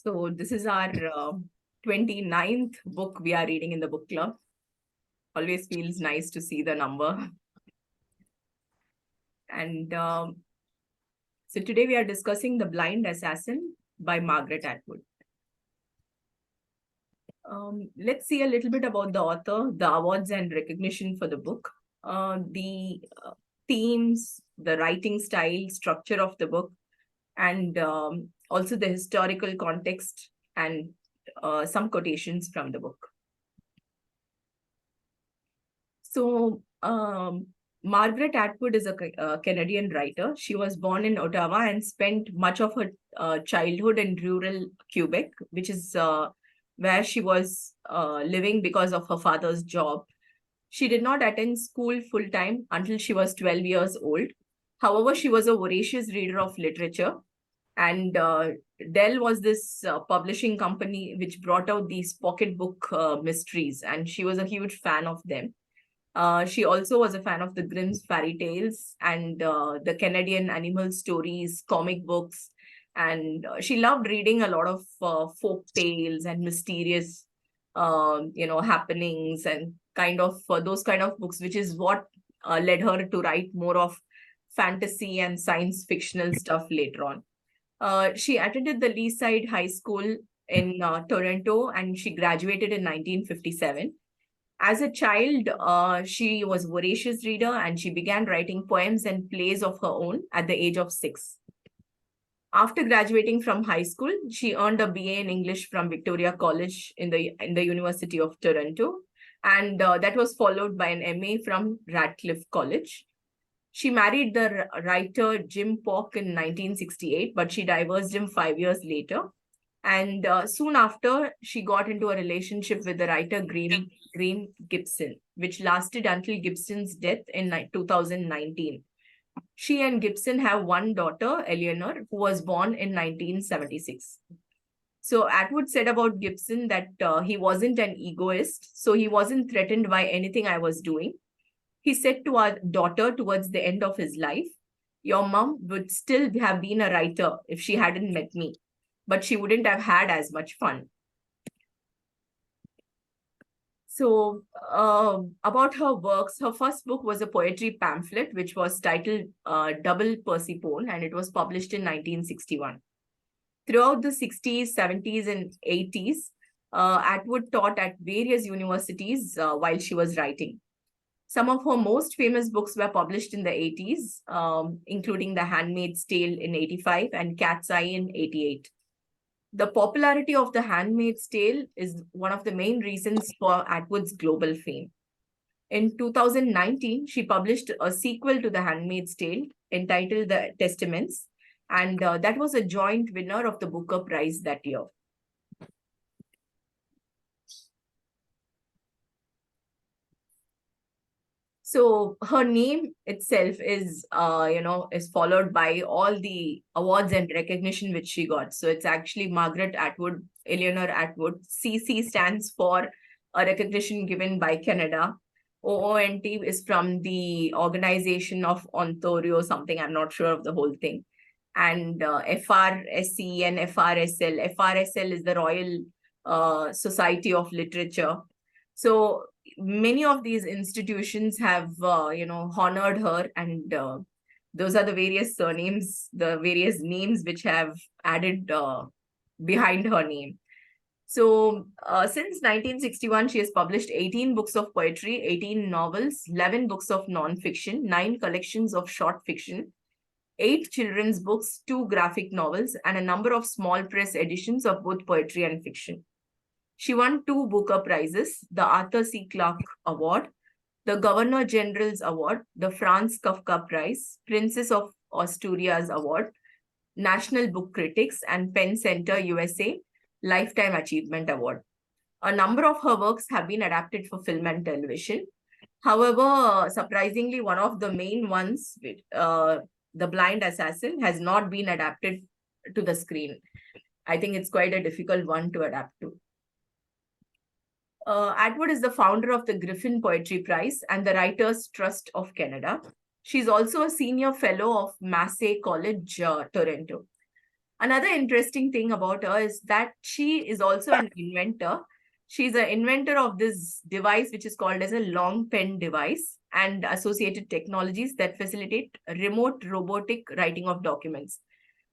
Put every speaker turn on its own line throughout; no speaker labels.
So this is our 29th book we are reading in the book club. Always feels nice to see the number. And so today we are discussing The Blind Assassin by Margaret Atwood. Let's see a little bit about the author, the awards and recognition for the book, the themes, the writing style, structure of the book, and also the historical context and some quotations from the book. So, Margaret Atwood is a Canadian writer. She was born in Ottawa and spent much of her childhood in rural Quebec, which is where she was living because of her father's job. She did not attend school full time until she was 12 years old. However, she was a voracious reader of literature. And Dell was this publishing company which brought out these pocketbook mysteries, and she was a huge fan of them. She also was a fan of the Grimm's fairy tales and the Canadian animal stories, comic books, and she loved reading a lot of folk tales and mysterious, happenings and kind of those kind of books, which is what led her to write more of fantasy and science fictional stuff later on. She attended the Leaside High School in Toronto, and she graduated in 1957. As a child, she was a voracious reader and she began writing poems and plays of her own at the age of 6. After graduating from high school, she earned a BA in English from Victoria College in the University of Toronto, and that was followed by an MA from Radcliffe College. She married the writer Jim Pock in 1968, but she divorced him 5 years later. And soon after, she got into a relationship with the writer Green Gibson, which lasted until Gibson's death in 2019. She and Gibson have one daughter, Eleanor, who was born in 1976. So Atwood said about Gibson that he wasn't an egoist, so he wasn't threatened by anything I was doing. He said to our daughter towards the end of his life, "Your mom would still have been a writer if she hadn't met me, but she wouldn't have had as much fun." So, about her works, her first book was a poetry pamphlet, which was titled Double Persephone, and it was published in 1961. Throughout the 60s, 70s, and 80s, Atwood taught at various universities while she was writing. Some of her most famous books were published in the 80s, including The Handmaid's Tale in 85 and Cat's Eye in 88. The popularity of The Handmaid's Tale is one of the main reasons for Atwood's global fame. In 2019, she published a sequel to The Handmaid's Tale entitled The Testaments, and that was a joint winner of the Booker Prize that year. So her name itself is followed by all the awards and recognition which she got. So it's actually Margaret Atwood, Eleanor Atwood. CC stands for a recognition given by Canada. OONT is from the Organization of Ontario, something, I'm not sure of the whole thing. And FRSC and FRSL. FRSL is the Royal Society of Literature. So many of these institutions have, honored her, and those are the various surnames, the various names which have added behind her name. So since 1961, she has published 18 books of poetry, 18 novels, 11 books of non-fiction, 9 collections of short fiction, 8 children's books, 2 graphic novels, and a number of small press editions of both poetry and fiction. She won 2 Booker Prizes, the Arthur C. Clarke Award, the Governor General's Award, the Franz Kafka Prize, Princess of Asturias Award, National Book Critics, and Penn Center USA Lifetime Achievement Award. A number of her works have been adapted for film and television. However, surprisingly, one of the main ones, The Blind Assassin, has not been adapted to the screen. I think it's quite a difficult one to adapt to. Atwood is the founder of the Griffin Poetry Prize and the Writers' Trust of Canada. She's also a senior fellow of Massey College, Toronto. Another interesting thing about her is that she is also an inventor. She's an inventor of this device, which is called as a long pen device, and associated technologies that facilitate remote robotic writing of documents.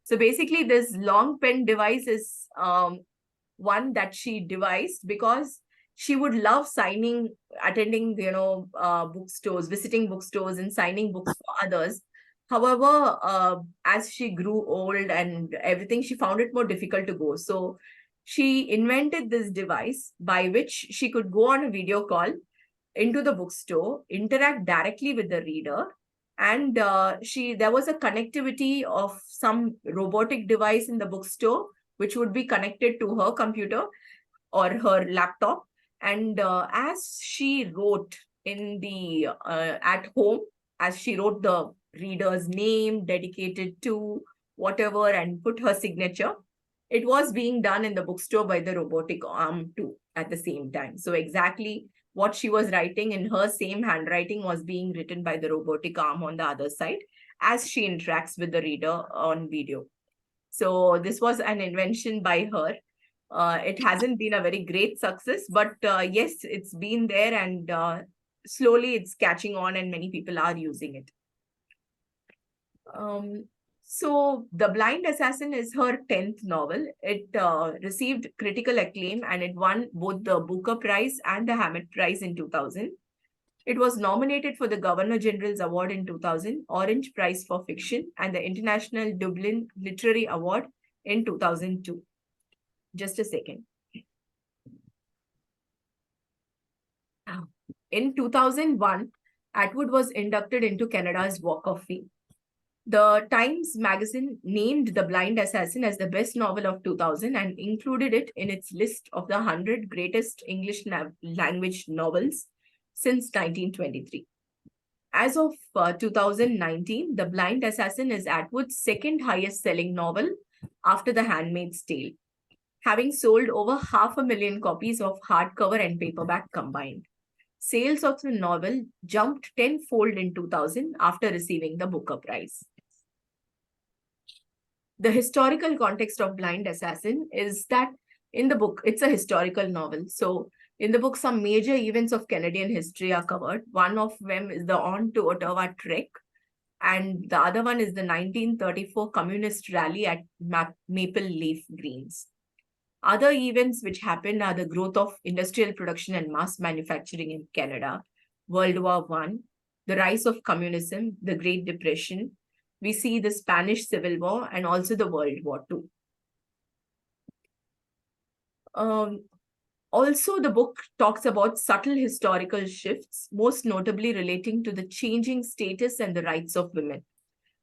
So basically, this long pen device is one that she devised because she would love signing, attending, bookstores, visiting bookstores and signing books for others. However, as she grew old and everything, she found it more difficult to go. So she invented this device by which she could go on a video call into the bookstore, interact directly with the reader, and there was a connectivity of some robotic device in the bookstore which would be connected to her computer or her laptop. And as she wrote in the at home, as she wrote the reader's name dedicated to whatever and put her signature, it was being done in the bookstore by the robotic arm too at the same time. So exactly what she was writing in her same handwriting was being written by the robotic arm on the other side as she interacts with the reader on video. So this was an invention by her. It hasn't been a very great success, but yes, it's been there, and slowly it's catching on and many people are using it. So The Blind Assassin is her 10th novel. It received critical acclaim and it won both the Booker Prize and the Hammett Prize in 2000. It was nominated for the Governor General's Award in 2000, Orange Prize for Fiction, and the International Dublin Literary Award in 2002. Just a second. In 2001, Atwood was inducted into Canada's Walk of Fame. The Times magazine named The Blind Assassin as the best novel of 2000 and included it in its list of the 100 greatest English language novels since 1923. As of 2019, The Blind Assassin is Atwood's second highest selling novel after The Handmaid's Tale, having sold over 500,000 copies of hardcover and paperback combined. Sales of the novel jumped tenfold in 2000 after receiving the Booker Prize. The historical context of Blind Assassin is that in the book, it's a historical novel. So in the book, some major events of Canadian history are covered. One of them is the On to Ottawa trek, and the other one is the 1934 Communist rally at Maple Leaf Greens. Other events which happened are the growth of industrial production and mass manufacturing in Canada, World War I, the rise of communism, the Great Depression. We see the Spanish Civil War and also the World War II. Also, the book talks about subtle historical shifts, most notably relating to the changing status and the rights of women.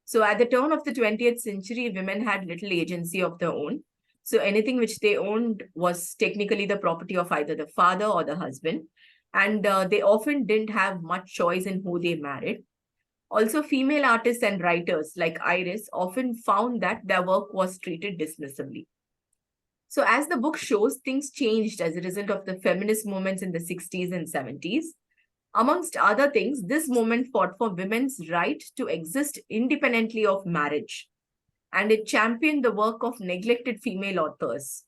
So at the turn of the 20th century, women had little agency of their own. So anything which they owned was technically the property of either the father or the husband. And they often didn't have much choice in who they married. Also, female artists and writers like Iris often found that their work was treated dismissively. So as the book shows, things changed as a result of the feminist movements in the 60s and 70s. Amongst other things, this movement fought for women's right to exist independently of marriage, and it championed the work of neglected female authors,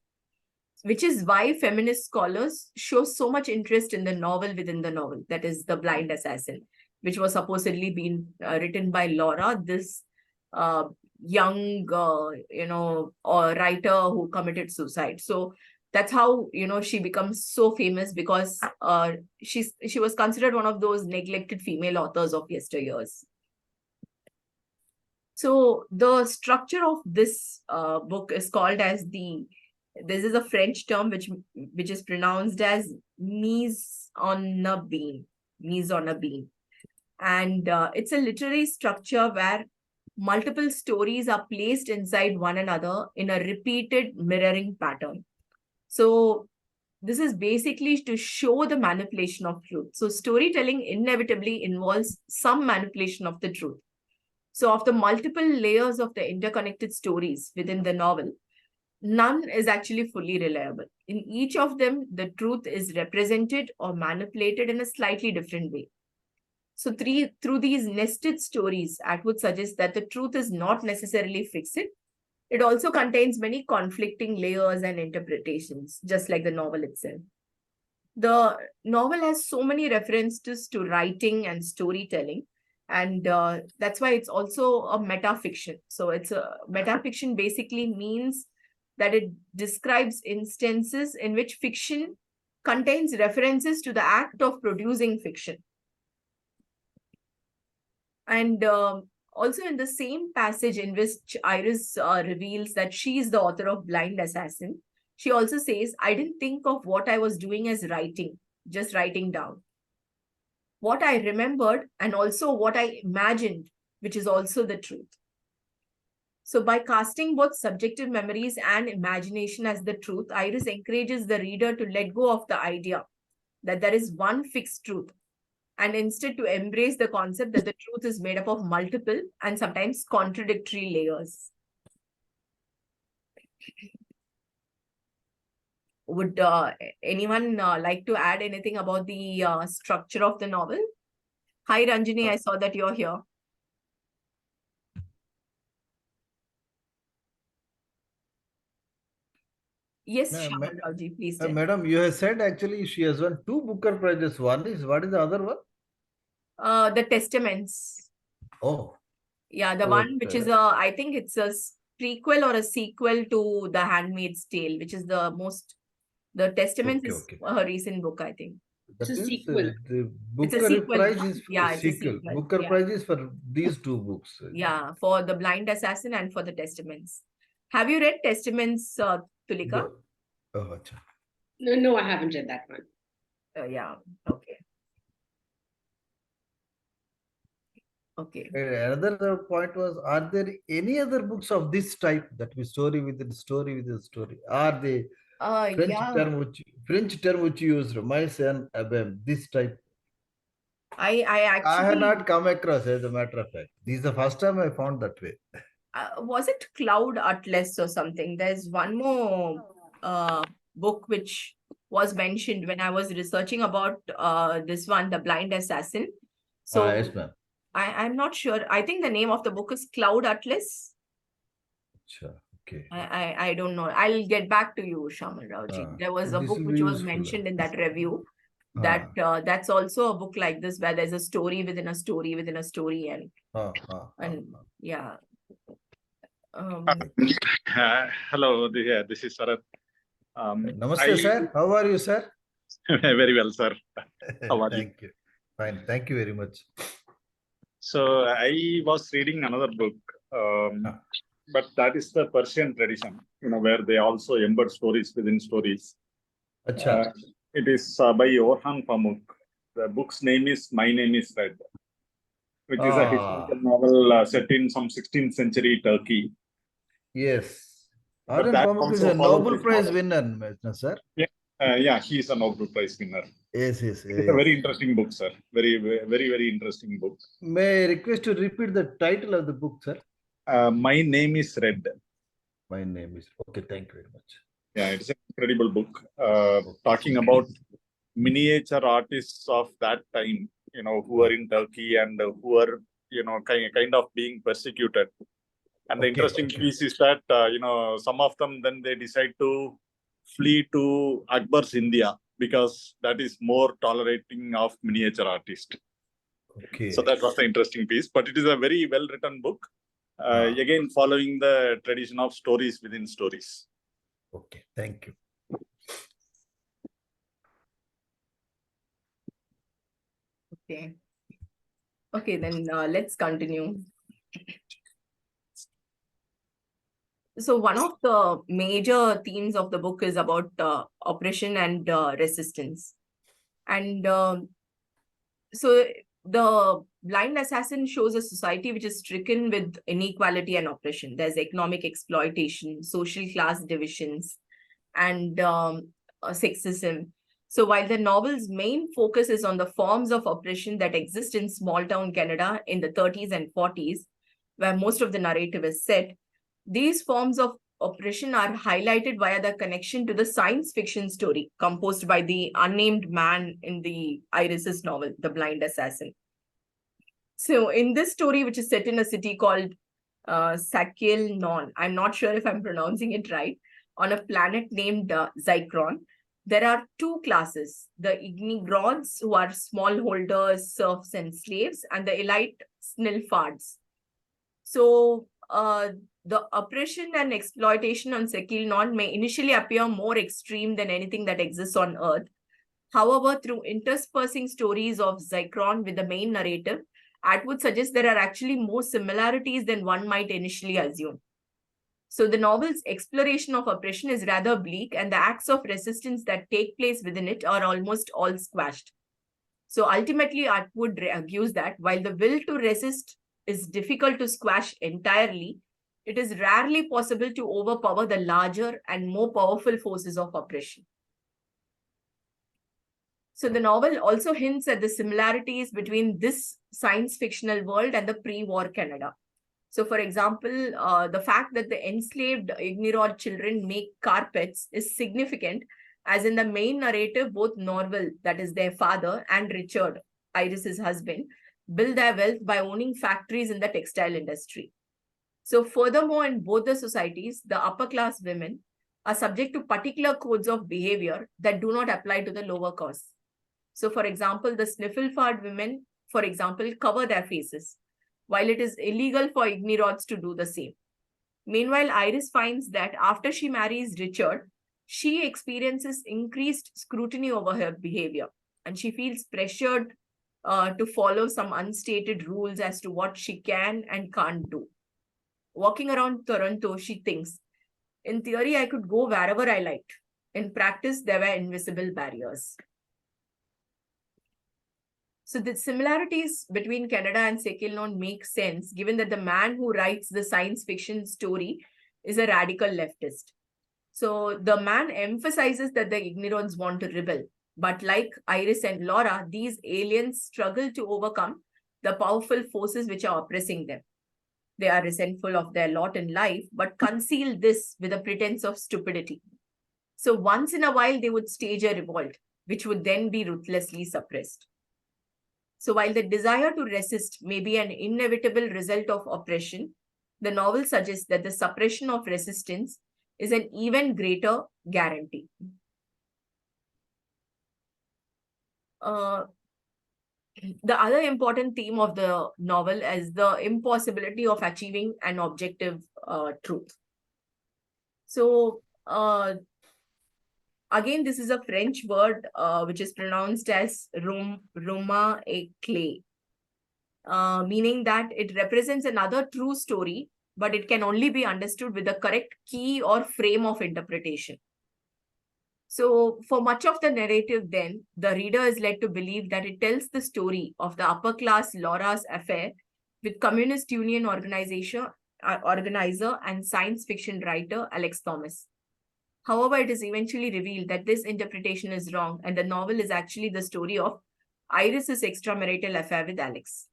which is why feminist scholars show so much interest in the novel within the novel, that is The Blind Assassin, which was supposedly being written by Laura, this young, writer who committed suicide. So that's how, she becomes so famous, because she was considered one of those neglected female authors of yesteryears. So the structure of this book is called as this is a French term which is pronounced as mise en abîme, and it's a literary structure where multiple stories are placed inside one another in a repeated mirroring pattern. So this is basically to show the manipulation of truth. So storytelling inevitably involves some manipulation of the truth. So of the multiple layers of the interconnected stories within the novel, none is actually fully reliable. In each of them, the truth is represented or manipulated in a slightly different way. So through these nested stories, Atwood suggests that the truth is not necessarily fixed, It also contains many conflicting layers and interpretations, just like the novel itself. The novel has so many references to writing and storytelling, and that's why it's also a metafiction. So it's a metafiction basically means that it describes instances in which fiction contains references to the act of producing fiction. And also in the same passage in which Iris reveals that she is the author of Blind Assassin, she also says, I didn't think of what I was doing as writing, just writing down. What I remembered and also what I imagined, which is also the truth. So by casting both subjective memories and imagination as the truth, Iris encourages the reader to let go of the idea that there is one fixed truth, and instead to embrace the concept that the truth is made up of multiple and sometimes contradictory layers. Would anyone like to add anything about the structure of the novel? Hi, Ranjini, I saw that you're here. Yes, Shaman Rauji, please tell.
Madam, you have said actually she has won 2 Booker Prizes. One is, what is the other one?
The Testaments.
Oh.
Yeah, the one which is I think it's a prequel or a sequel to The Handmaid's Tale, which is the Testaments is a recent book, I think.
That
It's a
means
sequel.
the
It's a
Booker
sequel.
Prize is
Yeah,
a
it's a
sequel.
sequel.
Booker
Yeah.
Prize is for these 2 books.
Yeah, for The Blind Assassin and for The Testaments. Have you read Testaments, Tulika?
Oh, acha.
No, I haven't read that one.
Yeah, okay. Okay.
Another point was, are there any other books of this type, that means story within story within story? Are they French term which you used, Miles and Abem, this type?
I actually
have not come across, as a matter of fact. This is the first time I found that way.
Was it Cloud Atlas or something? There's one more book which was mentioned when I was researching about this one, The Blind Assassin. So
yes, ma'am.
I'm not sure. I think the name of the book is Cloud Atlas.
Sure. Okay.
I don't know. I'll get back to you, Shaman Rauji. There was a book which was mentioned in that review. That that's also a book like this, where there's a story within a story within a story, and yeah.
Hello, this is Sarath.
Namaste, sir. How are you, sir?
Very well, sir. How are
Thank you? Fine. Thank you very much.
So I was reading another book, but that is the Persian tradition, where they also embed stories within stories. It is by Orhan Pamuk. The book's name is My Name is Red, which is a historical novel set in some 16th century Turkey.
Yes. Orhan Pamuk is a Nobel Prize winner, sir.
Yeah, he is a Nobel Prize winner.
Yes.
It's a very interesting book, sir. Very, very, very interesting book.
May I request to repeat the title of the book, sir?
My Name is Red.
My Name is... Okay, thank you very much.
Yeah, it's an incredible book. Talking about miniature artists of that time, who were in Turkey and who were, kind of being persecuted. And the interesting piece is that, some of them, then they decide to flee to Akbar's India, because that is more tolerating of miniature artists. So that was the interesting piece. But it is a very well-written book. Again, following the tradition of stories within stories.
Okay, thank you.
Okay, then let's continue. So one of the major themes of the book is about oppression and resistance. And so the Blind Assassin shows a society which is stricken with inequality and oppression. There's economic exploitation, social class divisions, and sexism. So while the novel's main focus is on the forms of oppression that exist in small town Canada in the 30s and 40s, where most of the narrative is set, these forms of oppression are highlighted via the connection to the science fiction story composed by the unnamed man in the Iris's novel, The Blind Assassin. So in this story, which is set in a city called Sakil Non. I'm not sure if I'm pronouncing it right. On a planet named Zycron, there are two classes: the Ignigrods, who are smallholders, serfs, and slaves, and the elite Snilfards. So, the oppression and exploitation on Sakil Non may initially appear more extreme than anything that exists on Earth. However, through interspersing stories of Zycron with the main narrative, Atwood suggests there are actually more similarities than one might initially assume. So the novel's exploration of oppression is rather bleak, and the acts of resistance that take place within it are almost all squashed. So ultimately, Atwood argues that while the will to resist is difficult to squash entirely, it is rarely possible to overpower the larger and more powerful forces of oppression. So the novel also hints at the similarities between this science fictional world and the pre-war Canada. So, for example, the fact that the enslaved Ignirod children make carpets is significant, as in the main narrative, both Norval, that is their father, and Richard, Iris's husband, build their wealth by owning factories in the textile industry. So, furthermore, in both the societies, the upper class women are subject to particular codes of behavior that do not apply to the lower castes. So, for example, the Snifflefard women, for example, cover their faces, while it is illegal for Ignirods to do the same. Meanwhile, Iris finds that after she marries Richard, she experiences increased scrutiny over her behavior, and she feels pressured to follow some unstated rules as to what she can and can't do. Walking around Toronto, she thinks, in theory, I could go wherever I liked. In practice, there were invisible barriers. So the similarities between Canada and Sakil Non make sense, given that the man who writes the science fiction story is a radical leftist. So the man emphasizes that the Ignirods want to rebel, but like Iris and Laura, these aliens struggle to overcome the powerful forces which are oppressing them. They are resentful of their lot in life, but conceal this with a pretense of stupidity. So once in a while, they would stage a revolt, which would then be ruthlessly suppressed. So while the desire to resist may be an inevitable result of oppression, the novel suggests that the suppression of resistance is an even greater guarantee. The other important theme of the novel is the impossibility of achieving an objective truth. So again, this is a French word which is pronounced as Roma et clé, meaning that it represents another true story, but it can only be understood with the correct key or frame of interpretation. So for much of the narrative then, the reader is led to believe that it tells the story of the upper class Laura's affair with Communist Union organizer and science fiction writer Alex Thomas. However, it is eventually revealed that this interpretation is wrong, and the novel is actually the story of Iris's extramarital affair with Alex.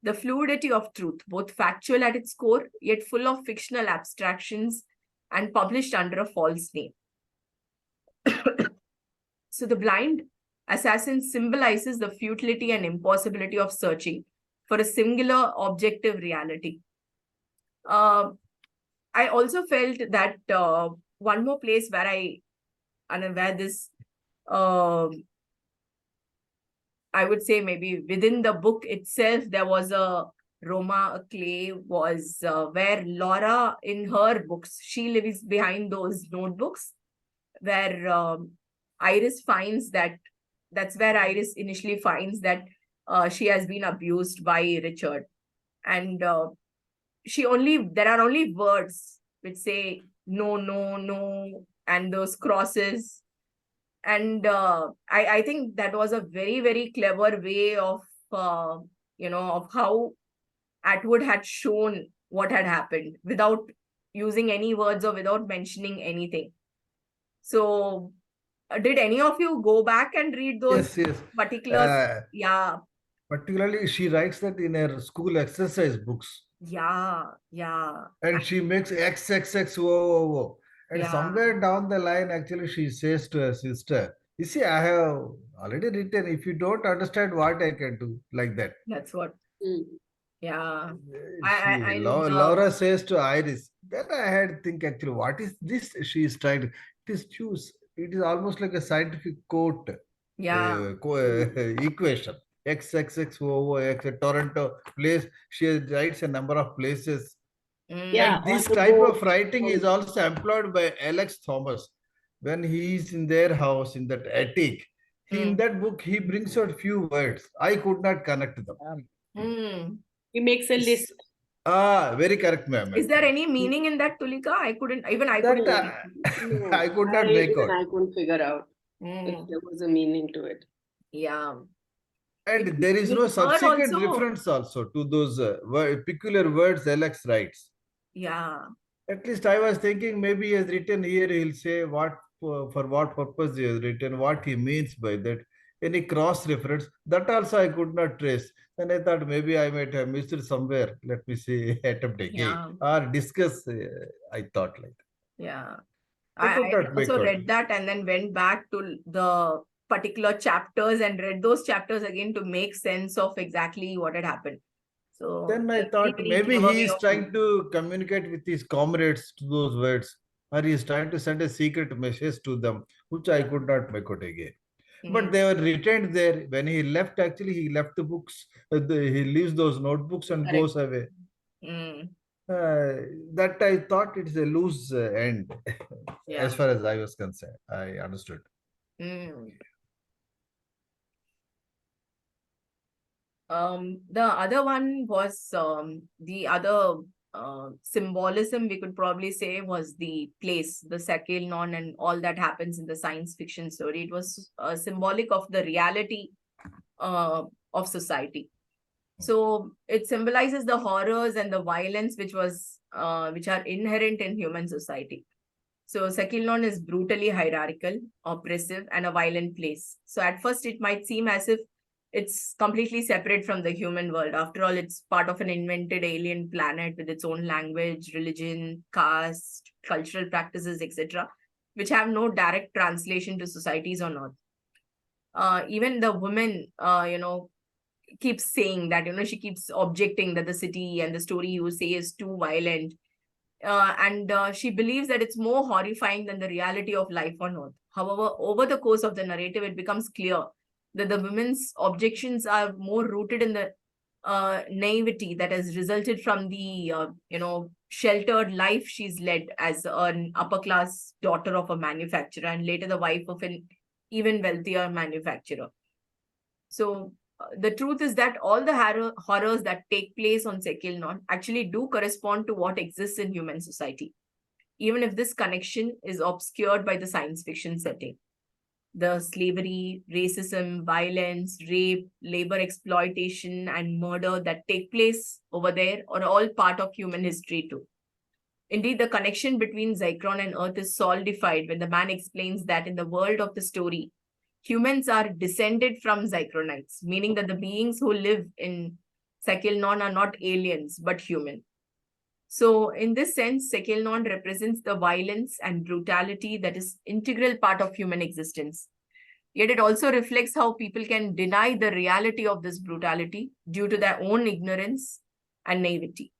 The fluidity of truth, both factual at its core, yet full of fictional abstractions and published under a false name. So the blind assassin symbolizes the futility and impossibility of searching for a singular objective reality. I also felt that one more place where this, I would say maybe within the book itself, there was a Roma clay was where Laura in her books, she lives behind those notebooks where Iris finds that's where Iris initially finds that she has been abused by Richard. And there are only words which say no, no, no, and those crosses. And I think that was a very, very clever way of, of how Atwood had shown what had happened without using any words or without mentioning anything. So, did any of you go back and read those
Yes.
particulars? Yeah,
Particularly, she writes that in her school exercise books.
yeah.
And she makes XXXOOO. And
Yeah.
somewhere down the line, actually, she says to her sister, you see, I have already written, if you don't understand what I can do, like that.
That's what.
Mm.
Yeah. The
Laura says to Iris, then I had to think actually, what is this she is trying to, it is choose. It is almost like a scientific quote,
yeah.
equation. X, X, X, O, O, X, Toronto place. She writes a number of places.
Mm,
Yeah,
And
on
this
the
type
board.
of writing is also employed by Alex Thomas. When he is in their house, in that attic, in
mm,
that book, he brings out few words. I could not connect them.
mm.
He makes a list.
Very correct, ma'am,
Is there
actually.
any meaning in that, Tulika? I
That
couldn't.
No, no,
I could not make out.
I couldn't figure out if
Mm,
there was a meaning to it.
yeah.
And there is
With
no
her
subsequent
also,
reference also to those peculiar words Alex writes.
yeah,
At least I was thinking maybe he has written here, he'll say what for what purpose he has written, what he means by that. Any cross reference, that also I could not trace. And I thought maybe I might have missed it somewhere. Let me see, attempt again
yeah,
or discuss. I thought like
yeah.
I could
I
not make
also
out.
read that and then went back to the particular chapters and read those chapters again to make sense of exactly what had happened. So
Then I
a very,
thought
very
maybe
clever
he
way
is
of
trying
doing.
to communicate with his comrades to those words, or he is trying to send a secret message to them, which I
Yeah.
could not make out again. But
Mm,
they were retained there. When he left, actually, he left the books. He leaves those notebooks and
correct.
goes away.
Mm,
That I thought it's a loose end, as
yeah.
far as I was concerned. I understood.
Mm. The other one was the other symbolism we could probably say was the place, the Sekilnon, and all that happens in the science fiction story. It was symbolic of the reality uh, of society. So it symbolizes the horrors and the violence which are inherent in human society. So Sekilnon is brutally hierarchical, oppressive, and a violent place. So at first it might seem as if it's completely separate from the human world. After all, it's part of an invented alien planet with its own language, religion, caste, cultural practices, etc., which have no direct translation to societies on Earth. Even the woman, keeps saying that, she keeps objecting that the city and the story you say is too violent, and she believes that it's more horrifying than the reality of life on Earth. However, over the course of the narrative, it becomes clear that the women's objections are more rooted in the naivety that has resulted from the sheltered life she's led as an upper class daughter of a manufacturer and later the wife of an even wealthier manufacturer. So the truth is that all the horrors that take place on Sekilnon actually do correspond to what exists in human society, even if this connection is obscured by the science fiction setting. The slavery, racism, violence, rape, labor exploitation, and murder that take place over there are all part of human history too. Indeed, the connection between Zyklon and Earth is solidified when the man explains that in the world of the story, humans are descended from Zyklonites, meaning that the beings who live in Sekilnon are not aliens, but human. So, in this sense, Sekilnon represents the violence and brutality that is integral part of human existence. Yet it also reflects how people can deny the reality of this brutality due to their own ignorance and naivety.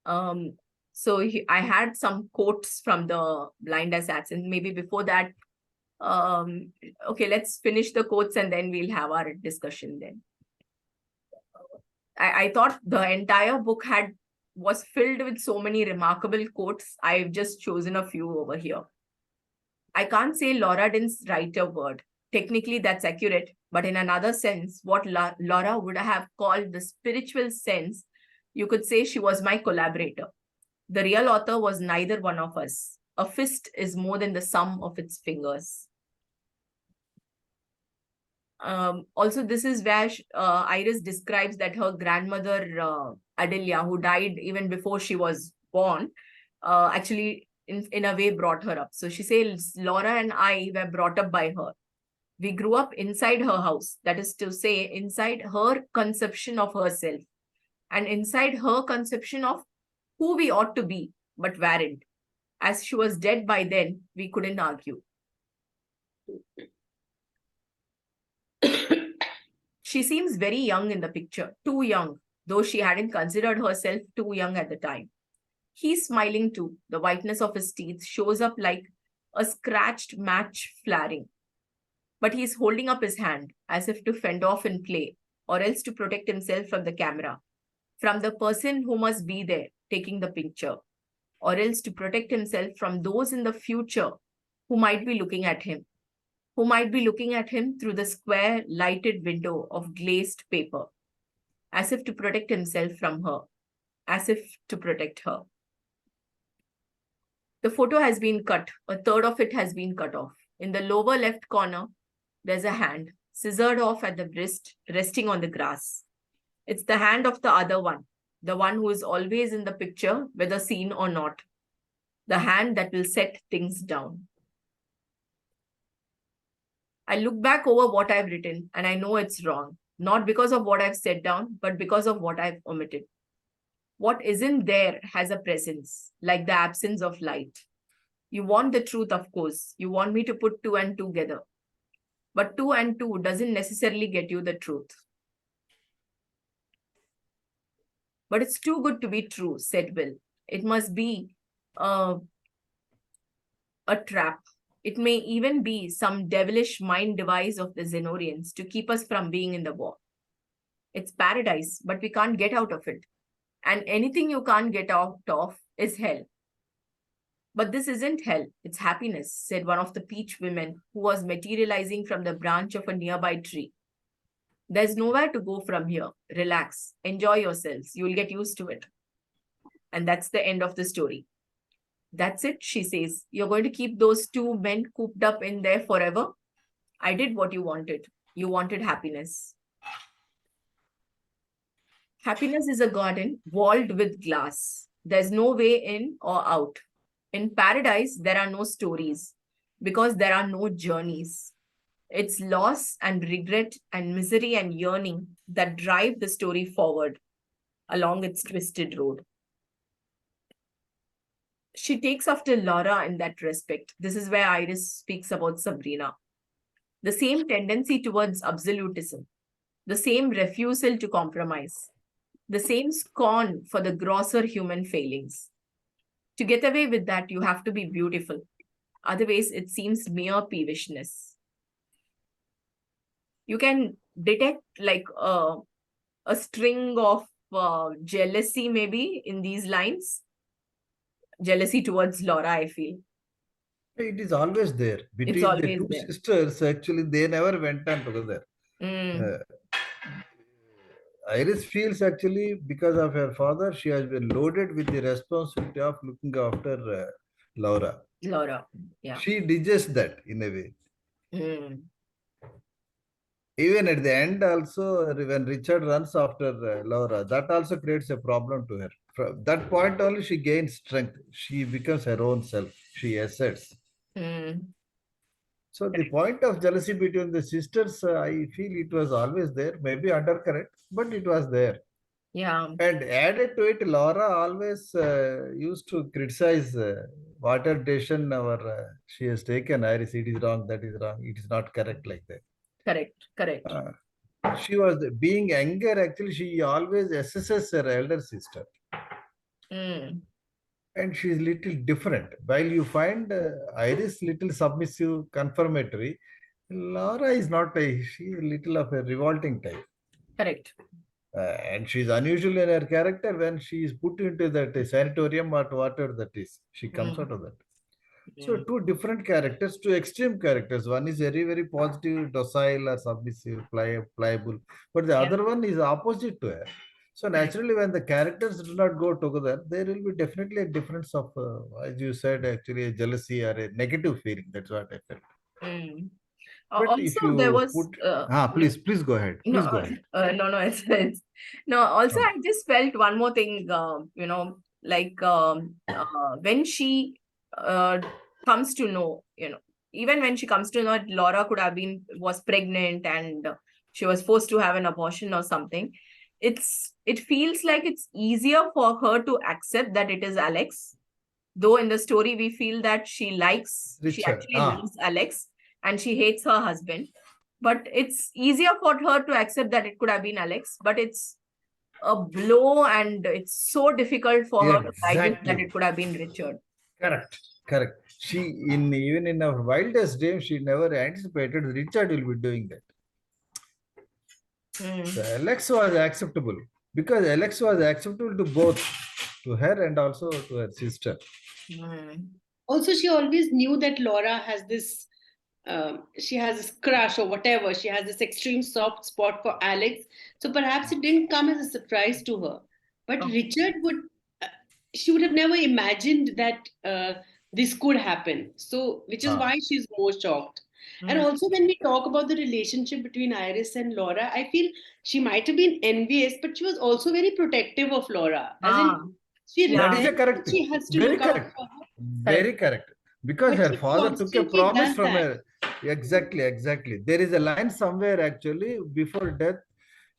I had some quotes from the blind assassin. Maybe before that, okay, let's finish the quotes and then we'll have our discussion then. I thought the entire book was filled with so many remarkable quotes. I've just chosen a few over here. I can't say Laura didn't write a word. Technically, that's accurate, but in another sense, what Laura would have called the spiritual sense, you could say she was my collaborator. The real author was neither one of us. A fist is more than the sum of its fingers. Also, this is where Iris describes that her grandmother, Adelia, who died even before she was born, actually, in a way, brought her up. So she says, Laura and I were brought up by her. We grew up inside her house, that is to say, inside her conception of herself and inside her conception of who we ought to be, but weren't. As she was dead by then, we couldn't argue. She seems very young in the picture, too young, though she hadn't considered herself too young at the time. He's smiling too. The whiteness of his teeth shows up like a scratched match flaring. But he's holding up his hand as if to fend off in play, or else to protect himself from the camera, from the person who must be there taking the picture, or else to protect himself from those in the future who might be looking at him, through the square lighted window of glazed paper, as if to protect himself from her, as if to protect her. The photo has been cut. A third of it has been cut off. In the lower left corner, there's a hand, scissored off at the wrist, resting on the grass. It's the hand of the other one, the one who is always in the picture, whether seen or not. The hand that will set things down. I look back over what I've written and I know it's wrong, not because of what I've set down, but because of what I've omitted. What isn't there has a presence, like the absence of light. You want the truth, of course. You want me to put two and two together. But 2 and 2 doesn't necessarily get you the truth. But it's too good to be true, said Will. It must be a trap. It may even be some devilish mind device of the Zenorians to keep us from being in the war. It's paradise, but we can't get out of it. And anything you can't get out of is hell. But this isn't hell, it's happiness, said one of the peach women who was materializing from the branch of a nearby tree. There's nowhere to go from here. Relax, enjoy yourselves, you'll get used to it. And that's the end of the story. That's it, she says. You're going to keep those two men cooped up in there forever? I did what you wanted. You wanted happiness. Happiness is a garden walled with glass. There's no way in or out. In paradise, there are no stories because there are no journeys. It's loss and regret and misery and yearning that drive the story forward along its twisted road. She takes after Laura in that respect. This is where Iris speaks about Sabrina. The same tendency towards absolutism, the same refusal to compromise, the same scorn for the grosser human failings. To get away with that, you have to be beautiful. Otherwise, it seems mere peevishness. You can detect like a string of jealousy maybe in these lines. Jealousy towards Laura, I feel.
It is always there. Between
always
the two
there.
sisters, actually, they never went on together. Iris feels actually because of her father, she has been loaded with the responsibility of looking after Laura.
Laura, yeah.
She digests that in a way. Even at the end, also, when Richard runs after Laura, that also creates a problem to her. From that point only, she gains strength. She becomes her own self. She asserts. So the point of jealousy between the sisters, I feel it was always there, maybe undercurrent, but it was there.
Yeah.
And added to it, Laura always used to criticize whatever decision she has taken. Iris, it is wrong, that is wrong, it is not correct like that.
Correct.
She was being younger, actually, she always assesses her elder sister. And she is little different. While you find Iris little submissive, confirmatory, Laura is not she is little of a revolting type.
Correct.
And she is unusual in her character when she is put into that sanatorium or whatever that is. She comes out of that. So two different characters, two extreme characters. One is very, very positive, docile or submissive, pliable. But the other one is opposite to her. So naturally, when the characters do not go together, there will be definitely a difference of, as you said, actually a jealousy or a negative feeling. That's what I felt. But
Also,
if you
there was
please go ahead. Please go ahead.
No, it's no. Also, I just felt one more thing. When she comes to know, even when she comes to know Laura was pregnant and she was forced to have an abortion or something. It feels like it's easier for her to accept that it is Alex. Though in the story we feel that she actually loves Alex and she hates her husband. But it's easier for her to accept that it could have been Alex, but it's a blow and it's so difficult for her to digest that
Exactly.
it could have been Richard.
Correct. Correct. She even in her wildest dream, she never anticipated Richard will be doing that. So Alex was acceptable because Alex was acceptable to both, to her and also to her sister.
Also, she always knew that Laura has this, she has this crush or whatever. She has this extreme soft spot for Alex. So perhaps it didn't come as a surprise to her. But Richard would, she would have never imagined that this could happen. So, which is why she's more shocked. And also, when we talk about the relationship between Iris and Laura, I feel she might have been envious, but she was also very protective of Laura. As in, she
That is a
regrets
correct
that
thing.
she has to
Very
look out
correct.
for her.
Very correct. Because
But
her
she
father took a
constantly
promise
does
from
that.
her. Exactly, exactly. There is a line somewhere actually before death.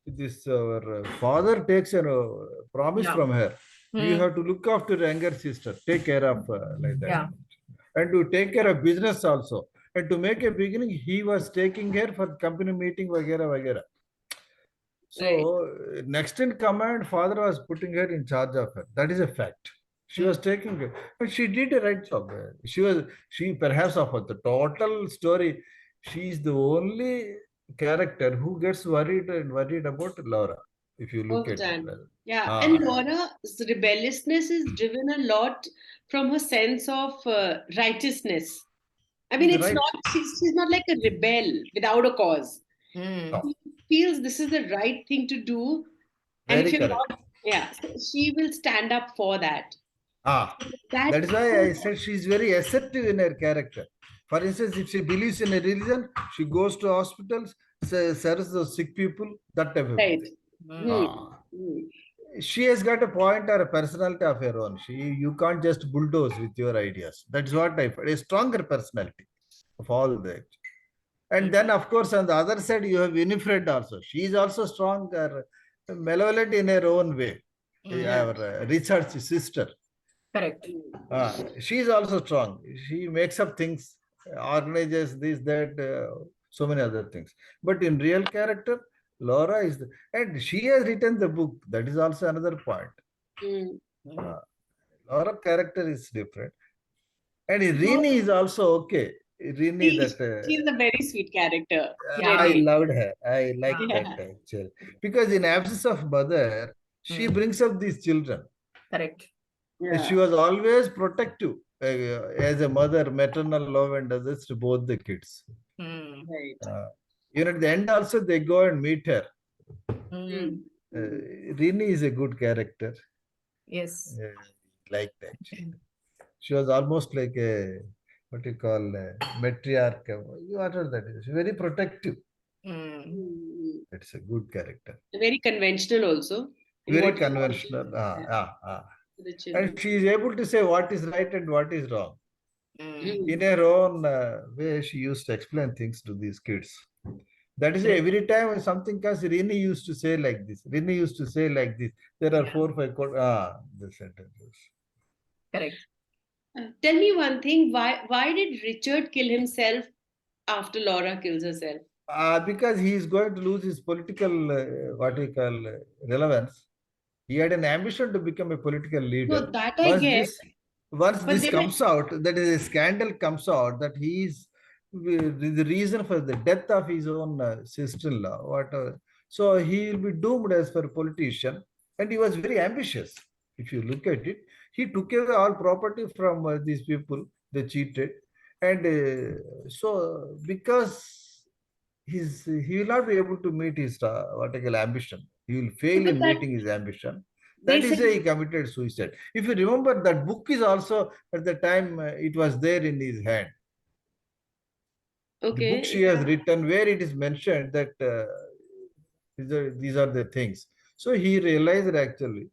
This father takes a promise from her. You have to look after your younger sister, take care of like that, and to take care of business also. And to make a beginning, he was taking her for company meeting, vagera, vagera. So next in command, father was putting her in charge of her. That is a fact. She was taking her, but she did a right job. She perhaps of the total story, she is the only character who gets worried about Laura. If you look at it,
Yeah, and Laura's rebelliousness is driven a lot from her sense of righteousness. I mean, it's not, she's not like a rebel without a cause. She feels this is the right thing to do. And if
Very
you're
correct.
not, so she will stand up for that.
That is why I said she is very assertive in her character. For instance, if she believes in a religion, she goes to hospitals, serves those sick people, that type of thing. She has got a point or a personality of her own. You can't just bulldoze with your ideas. That's what I find. A stronger personality of all that. And then, of course, on the other side, you have Winifred also. She is also strong, malevolent in her own way. Our Richard's sister.
Correct.
She is also strong. She makes up things, organizes this, that, so many other things. But in real character, Laura is, and she has written the book. That is also another point. Laura character is different. And Rini is also okay. Rini,
she's a very sweet character.
I loved her. I like that actually. Because in absence of mother, she brings up these children.
Correct.
She was always protective as a mother, maternal love and others to both the kids. At the end also they go and meet her. Rini is a good character.
Yes.
Like that. She was almost like a, what you call a matriarch. Whatever that is. Very protective. It's a good character.
Very conventional also.
Very conventional. And she is able to say what is right and what is wrong. In her own way, she used to explain things to these kids. That is every time when something comes, Rini used to say like this. Rini used to say like this. There are 4 or 5 the sentences.
Correct.
Tell me one thing. Why did Richard kill himself after Laura kills herself?
Because he is going to lose his political, what we call, relevance. He had an ambition to become a political leader.
No, that I get.
Once this comes out, that is a scandal comes out that he is the reason for the death of his own sister-in-law, whatever. So he will be doomed as for a politician, and he was very ambitious. If you look at it, he took away all property from these people. They cheated, and so because he will not be able to meet his vertical ambition. He will fail in meeting his ambition. That is why he committed suicide. If you remember, that book is also at the time it was there in his hand. The book she has written where it is mentioned that these are the things. So he realized actually.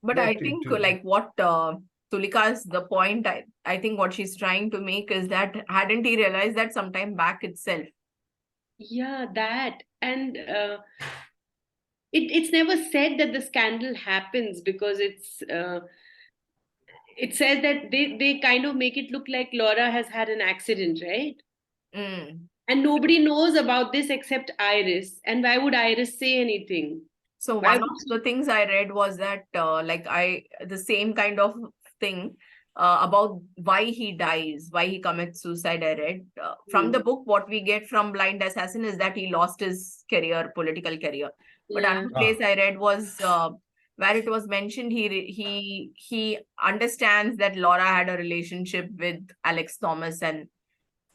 But I think like what Tulika's the point, I think what she's trying to make is that hadn't he realized that sometime back itself?
Yeah, that. And it's never said that the scandal happens because it says that they kind of make it look like Laura has had an accident, right? And nobody knows about this except Iris. And why would Iris say anything?
So
Why
one
would
of the things I read was that the same kind of thing about why he dies, why he commits suicide. I read from the book, what we get from Blind Assassin is that he lost his career, political career. But
Yeah.
another place I read was where it was mentioned he understands that Laura had a relationship with Alex Thomas, and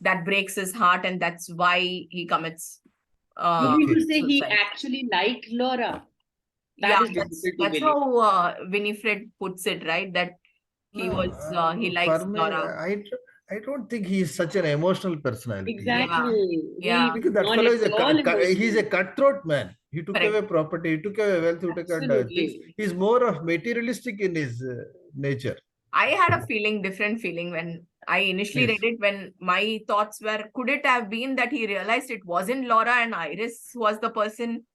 that breaks his heart, and that's why he commits
You mean to say he
suicide.
actually liked Laura?
Yeah,
That is difficult to
that's
believe.
how Winifred puts it, right? That he was he likes
For me,
Laura.
I don't think he is such an emotional personality.
Exactly.
Yeah.
Because that
Not
fellow
at
is
all
he's a
emotional.
cutthroat man. He took
Correct.
away property, he took away wealth, he took away things.
Absolutely.
He's more of materialistic in his nature.
I had a different feeling when I initially read
Please.
it, when my thoughts were, could it have been that he realized it wasn't Laura and Iris was the person?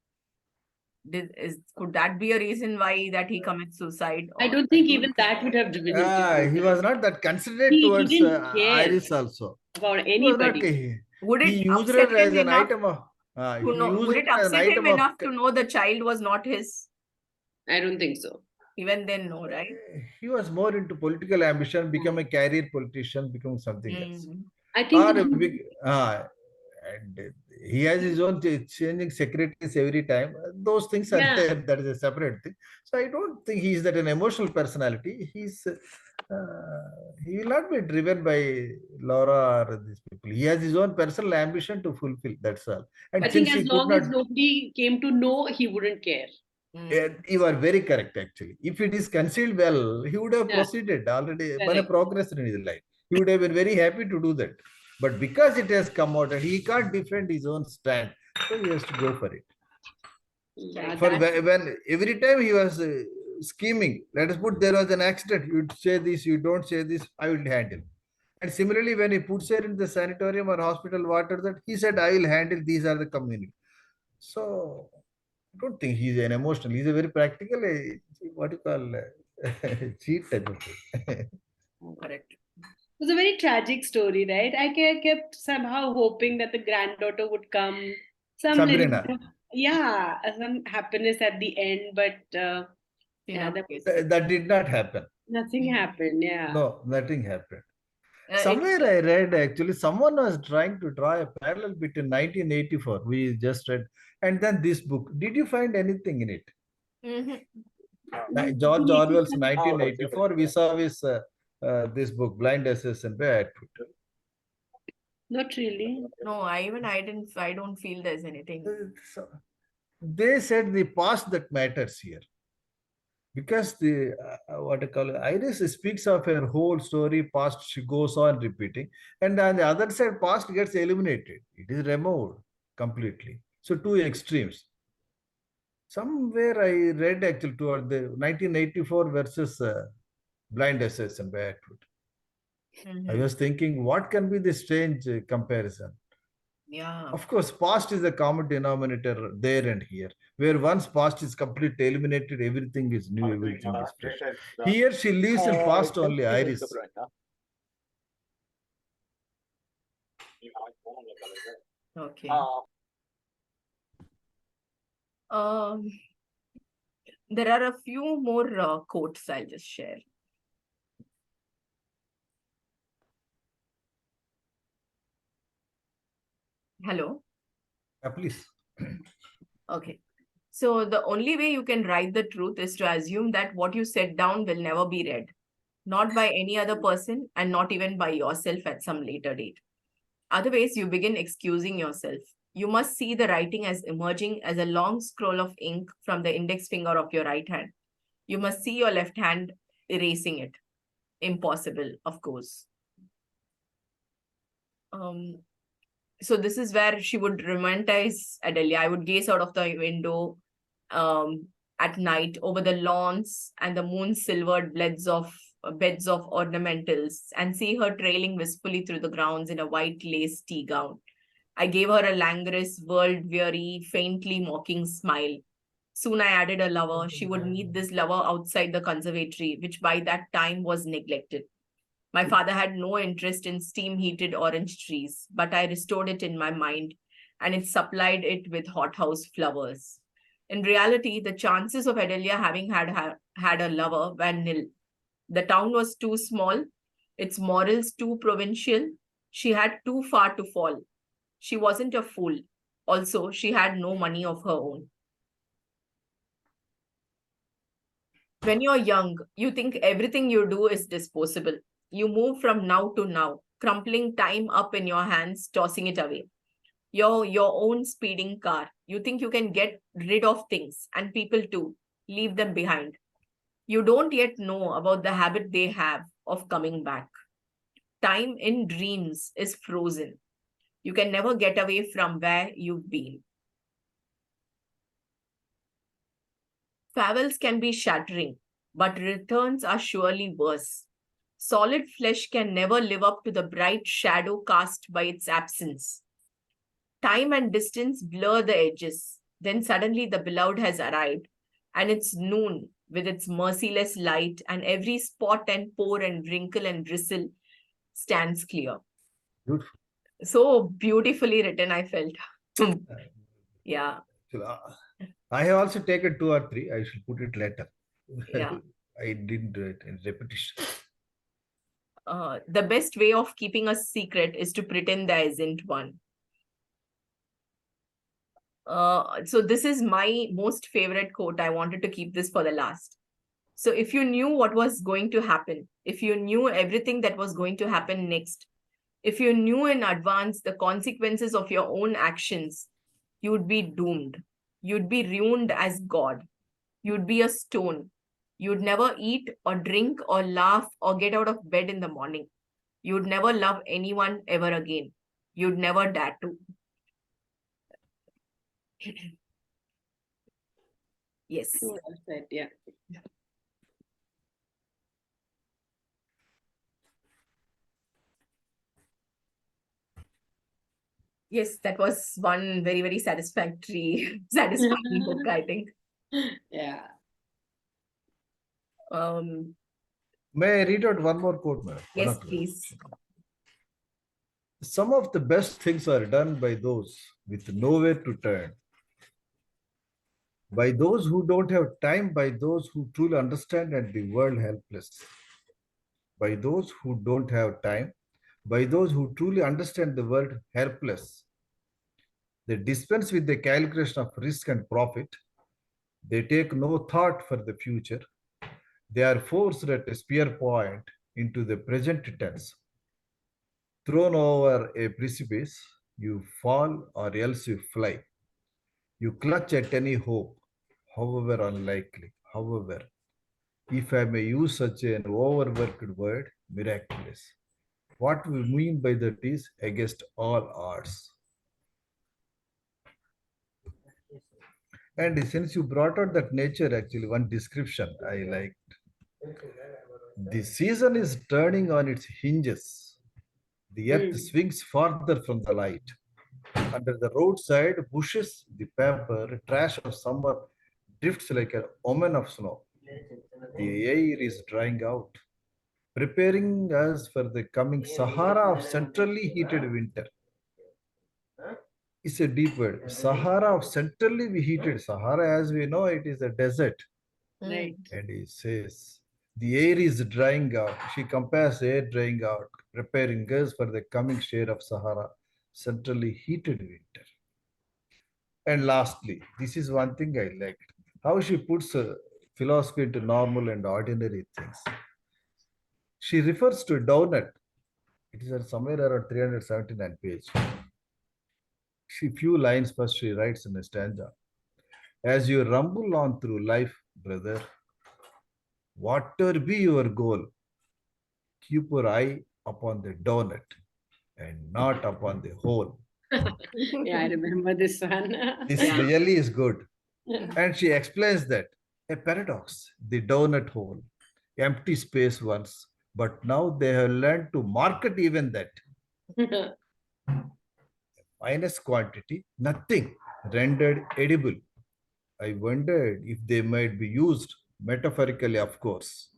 Could that be a reason why that he commits suicide?
I
Or
don't think even that would have driven him to
He
suicide.
was not that considerate
He
towards
didn't care
Iris also.
about
He was not.
anybody.
would
He
it
used
upset
her as
him
an
enough
item of.
to
He
know?
used
Would
her
it
as an
upset him
item of.
enough to know the child was not his?
I don't think so.
Even then, no, right?
He was more into political ambition, become a career politician, become something else.
Mm.
I think
Or a big, and he has his own changing secretaries every time. Those things are
yeah.
there. That is a separate thing. So I don't think he's that an emotional personality. He will not be driven by Laura or these people. He has his own personal ambition to fulfill. That's all.
I
And
think
since
as
he could
long as
not.
nobody came to know, he wouldn't care.
You are very correct, actually. If it is concealed well, he would have
Yeah.
proceeded already,
Correct.
progress in his life. He would have been very happy to do that. But because it has come out and he can't defend his own stand, so he has to go for it.
Yeah,
For
that,
when every time he was scheming, let us put there was an accident, you say this, you don't say this, I will handle. And similarly, when he puts her in the sanatorium or hospital water, that he said, I will handle, these are the community. So I don't think he's an emotional. He's a very practical, what you call, cheat type of thing.
Correct.
it was a very tragic story, right? I kept somehow hoping that the granddaughter would come. Some little,
Sabrina,
yeah, some happiness at the end, but yeah,
Enough case.
that did not happen.
nothing happened. Yeah.
No, nothing happened.
It's
Somewhere I read actually someone was trying to draw a parallel between 1984, we just read, and then this book. Did you find anything in it? George Orwell's 1984, we saw this book, Blind Assassin by Atwood.
Not really.
no, I don't feel there's anything.
So, they said the past that matters here. Because the what I call it, Iris speaks of her whole story, past she goes on repeating, and on the other side, past gets eliminated. It is removed completely. So two extremes. Somewhere I read actually toward the 1984 versus Blind Assassin by Atwood. I was thinking, what can be the strange comparison?
Yeah.
Of course, past is a common denominator there and here. Where once past is completely eliminated, everything is new, everything is fresh. Here she lives in past only, Iris.
Okay. There are a few more quotes I'll just share. Hello.
Please.
Okay. So the only way you can write the truth is to assume that what you set down will never be read, not by any other person and not even by yourself at some later date. Otherwise, you begin excusing yourself. You must see the writing as emerging as a long scroll of ink from the index finger of your right hand. You must see your left hand erasing it. Impossible, of course. So this is where she would romanticize Adelia. I would gaze out of the window at night over the lawns and the moon-silvered beds of ornamentals and see her trailing wistfully through the grounds in a white lace tea gown. I gave her a languorous, world-weary, faintly mocking smile. Soon I added a lover. She would meet this lover outside the conservatory, which by that time was neglected. My father had no interest in steam-heated orange trees, but I restored it in my mind, and it supplied it with hothouse flowers. In reality, the chances of Adelia having had a lover were nil. The town was too small, its morals too provincial. She had too far to fall. She wasn't a fool. Also, she had no money of her own. When you're young, you think everything you do is disposable. You move from now to now, crumpling time up in your hands, tossing it away. You're your own speeding car. You think you can get rid of things and people too, leave them behind. You don't yet know about the habit they have of coming back. Time in dreams is frozen. You can never get away from where you've been. Farewells can be shattering, but returns are surely worse. Solid flesh can never live up to the bright shadow cast by its absence. Time and distance blur the edges. Then suddenly the beloved has arrived, and it's noon with its merciless light, and every spot and pore and wrinkle and bristle stands clear.
Beautiful.
So beautifully written, I felt. Yeah.
I have also taken 2 or 3. I should put it later.
Yeah.
I didn't do it in repetition.
The best way of keeping a secret is to pretend there isn't one. So this is my most favorite quote. I wanted to keep this for the last. So if you knew what was going to happen, if you knew everything that was going to happen next, if you knew in advance the consequences of your own actions, you would be doomed. You'd be ruined as God. You'd be a stone. You'd never eat or drink or laugh or get out of bed in the morning. You'd never love anyone ever again. You'd never dare to. Yes.
Well said, yeah.
Yes, that was one very, very satisfying book, I think.
Yeah.
May I read out one more quote, madam?
Yes, please.
Some of the best things are done by those with nowhere to turn, by those who don't have time, by those who truly understand and the world helpless, by those who don't have time, by those who truly understand the world helpless. They dispense with the calculation of risk and profit. They take no thought for the future. They are forced at a spear point into the present tense. Thrown over a precipice, you fall or else you fly. You clutch at any hope, however unlikely, however, if I may use such an overworked word, miraculous. What we mean by that is against all odds. And since you brought out that nature, actually, one description I liked. The season is turning on its hinges. The earth swings farther from the light. Under the roadside bushes, the paper, trash of summer drifts like an omen of snow. The air is drying out, preparing us for the coming Sahara of centrally heated winter. It's a deep word. Sahara of centrally heated. Sahara, as we know, it is a desert.
Right.
And he says, the air is drying out. She compares air drying out, preparing us for the coming shade of Sahara, centrally heated winter. And lastly, this is one thing I liked. How she puts philosophy into normal and ordinary things. She refers to a donut. It is somewhere around 379 page. Few lines first she writes in a stanza. As you rumble on through life, brother, whatever be your goal, keep your eye upon the donut and not upon the hole.
Yeah, I remember this one.
This really is good. And she explains that a paradox, the donut hole, empty space once, but now they have learned to market even that. Minus quantity, nothing rendered edible. I wondered if they might be used metaphorically, of course.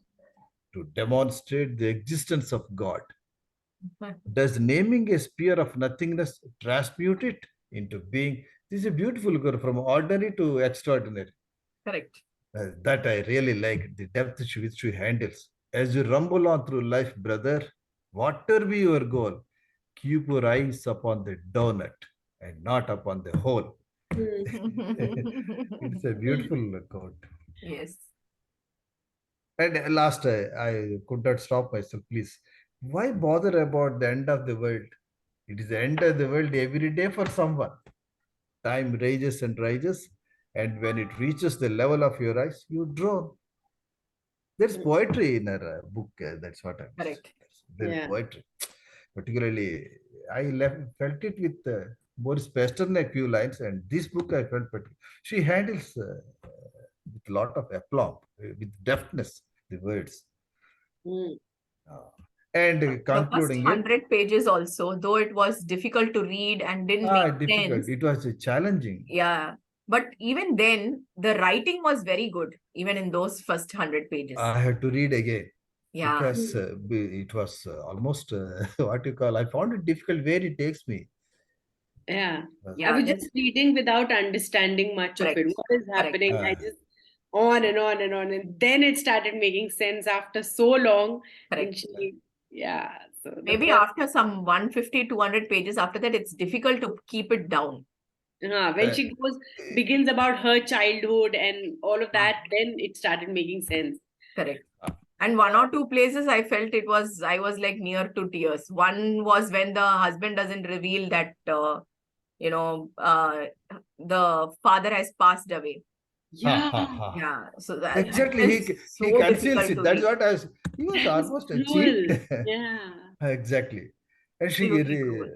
to demonstrate the existence of God. Does naming a sphere of nothingness transmute it into being? This is a beautiful girl, from ordinary to extraordinary.
Correct.
That I really like, the depth which she handles. As you rumble on through life, brother, whatever be your goal, keep your eyes upon the donut and not upon the hole. It's a beautiful quote.
Yes.
And last, I could not stop myself, please. Why bother about the end of the world? It is the end of the world every day for someone. Time rages and rises, and when it reaches the level of your eyes, you drown. There's poetry in her book. That's what I'm saying.
Correct.
There's
Yeah.
poetry. Particularly, I felt it with Boris Pasternak few lines, and this book I felt particularly. She handles with a lot of aplomb, with deftness, the words.
Mm.
And
The first
concluding it,
100 pages also, though it was difficult to read and didn't make
difficult.
sense.
It was challenging.
Yeah. But even then, the writing was very good, even in those first 100 pages.
I had to read again.
Yeah.
Because it was almost what you call, I found it difficult where it takes me.
Yeah.
Yeah,
I was
there's-
just reading without understanding much of it.
Correct.
What is
Correct.
happening? I just on and on and on. And then it started making sense after so long. And
Correct.
yeah. So the
Maybe
first-
after some 150, 200 pages, after that, it's difficult to keep it down.
when she begins about her childhood and all of that, then it started making sense.
Correct. And one or two places I felt I was like near to tears. One was when the husband doesn't reveal that, the father has passed away.
Yeah.
Yeah. So that
Exactly,
is
he
so
conceals
difficult
it.
to
That's
read.
what I was. He was almost a
Cruel.
cheat.
Yeah.
Exactly, and she.
Absolutely cruel.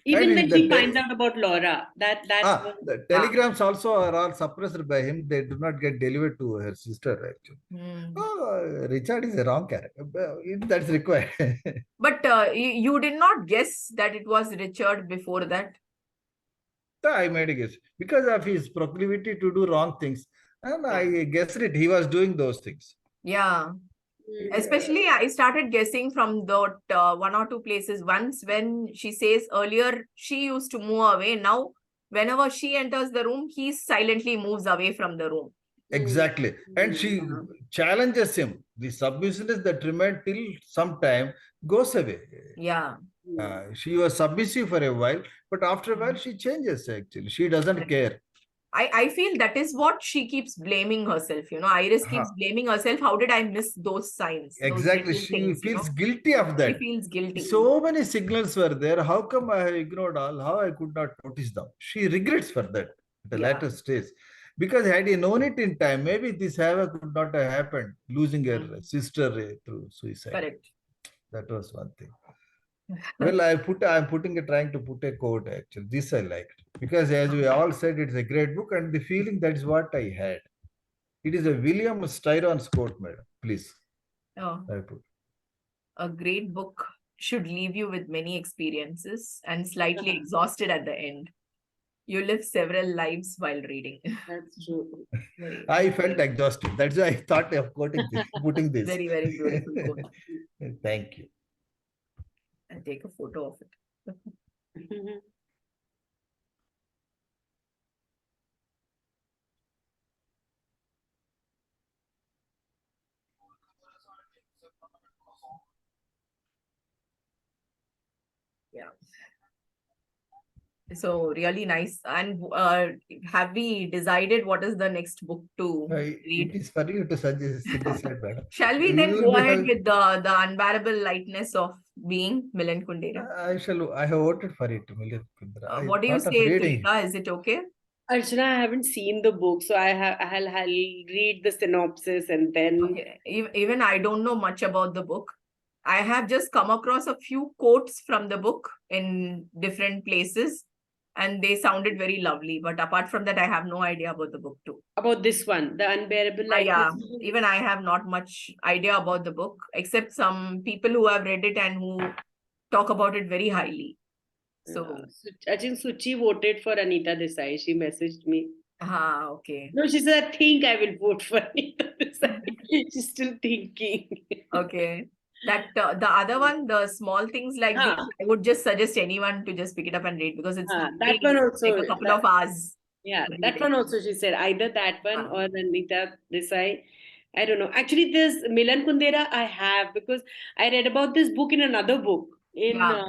Even
and
when
the
she finds out about Laura, that was
the telegrams also are all suppressed by him. They do not get delivered to her sister, actually. Richard is a wrong character. That's required.
But you did not guess that it was Richard before that.
I made a guess because of his proclivity to do wrong things, and I guessed it. He was doing those things.
Yeah. Especially, I started guessing from that one or two places. Once, when she says earlier, she used to move away. Now, whenever she enters the room, he silently moves away from the room.
Exactly. And she challenges him. The submissiveness that remained till some time goes away.
Yeah.
She was submissive for a while, but after a while she changes actually. She doesn't care.
I feel that is what she keeps blaming herself. Iris keeps blaming herself. How did I miss those signs?
Exactly.
Those
She
things,
feels guilty of that.
She feels guilty.
So many signals were there. How come I ignored all? How I could not notice them? She regrets for that at the latter stage. Because had he known it in time, maybe this havoc could not have happened, losing her sister through suicide.
Correct.
That was one thing. Well, trying to put a quote actually. This I liked. Because as we all said, it's a great book, and the feeling that is what I had. It is a William Styron's quote, madam. Please.
Oh.
I put.
A great book should leave you with many experiences and slightly exhausted at the end. You live several lives while reading.
That's true.
I felt exhausted. That's why I thought of quoting this, putting this.
Very, very beautiful quote.
Thank you.
I'll take a photo of it. Yeah. So really nice. And have we decided what is the next book to read?
It is for you to suggest. Madam.
Shall we then go ahead with the unbearable lightness of being Milan Kundera?
I have voted for it, Milan Kundera.
What do you say, Tulika? Is it okay?
Archana, I haven't seen the book, so I'll read the synopsis and then.
Okay. Even I don't know much about the book. I have just come across a few quotes from the book in different places, and they sounded very lovely. But apart from that, I have no idea about the book too.
About this one, The Unbearable Lightness?
Yeah, even I have not much idea about the book, except some people who have read it and who talk about it very highly. So
I think Suchi voted for Anita Desai. She messaged me.
Okay.
No, she said, I think I will vote for Anita Desai. She's still thinking.
Okay. That the other one, the small things like these,
Ah,
I would just suggest anyone to just pick it up and read because it's
that one
hardly
also.
like a couple of hours
Yeah,
to read
that
it.
one also she said either that one
Ah.
or Anita Desai. I don't know. Actually, this Milan Kundera I have because I read about this book in another book in
Yeah.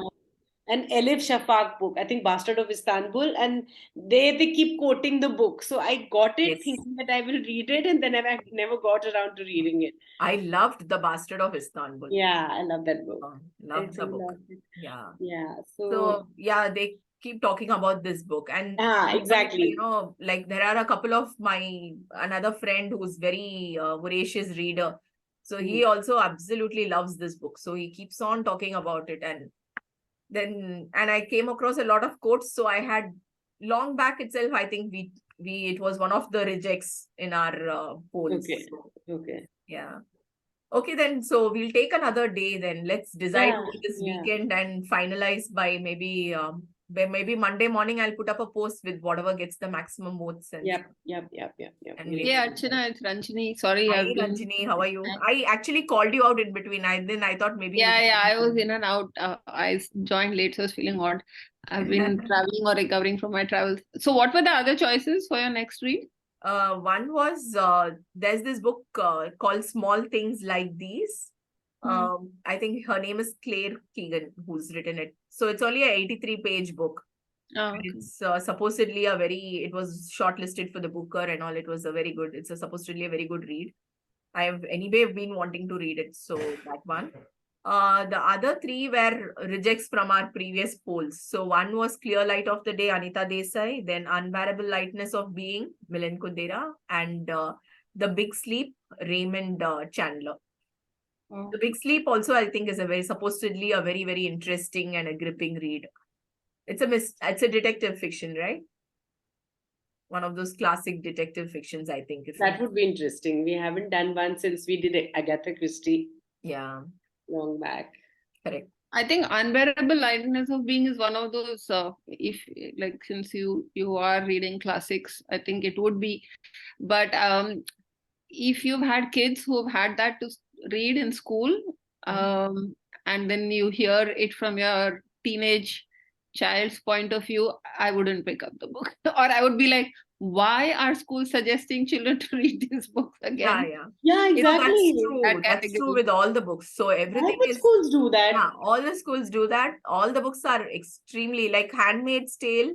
an Elif Shafak book. I think Bastard of Istanbul, and they keep quoting the book. So I got it
Yes.
thinking that I will read it, and then I never got around to reading it.
I loved The Bastard of Istanbul.
Yeah, I love that book. I
Loved the
really
book.
loved it.
Yeah.
Yeah.
So yeah, they keep talking about this book. And
Exactly.
you know, like there are a couple of another friend who's very voracious reader. So he also absolutely loves this book. So he keeps on talking about it. And I came across a lot of quotes. So I had long back itself, I think it was one of the rejects in our polls.
Okay.
So,
Okay.
yeah. Okay, then. So we'll take another day then. Let's decide
Yeah,
over this
yeah.
weekend and finalize by maybe Monday morning. I'll put up a post with whatever gets the maximum votes. And
Yep.
And
We'll
yeah,
do that.
Archana, it's Ranjini. Sorry,
Hi,
I've been.
Ranjini. How are you? I actually called you out in between. I thought maybe you.
Yeah, I was in and out. I joined late, so I was feeling odd. I've been traveling or recovering from my travels. So, what were the other choices for your next read?
One was there's this book called Small Things Like These. I think her name is Claire Keegan, who's written it. So it's only a 83-page book.
Oh,
And
okay.
it's supposedly it was shortlisted for the Booker and all. It's supposedly a very good read. I have anyway been wanting to read it. So that one. The other three were rejects from our previous polls. So one was Clear Light of the Day, Anita Desai, then Unbearable Lightness of Being, Milan Kundera, and The Big Sleep, Raymond Chandler.
Oh.
The Big Sleep also, I think, is supposedly a very, very interesting and a gripping read. It's a detective fiction, right? One of those classic detective fictions, I think.
That would be interesting. We haven't done one since we did Agatha Christie
Yeah,
long back.
correct.
I think Unbearable Lightness of Being is one of those. If like since you are reading classics, I think it would be. But if you've had kids who've had that to read in school, and then you hear it from your teenage child's point of view, I wouldn't pick up the book. Or I would be like, why are schools suggesting children to read these books again?
Yeah,
So
exactly.
that's true.
That
That's true
category.
with all the books. So everything
All the
is
schools do that.
yeah, all the schools do that. All the books are extremely like Handmaid's Tale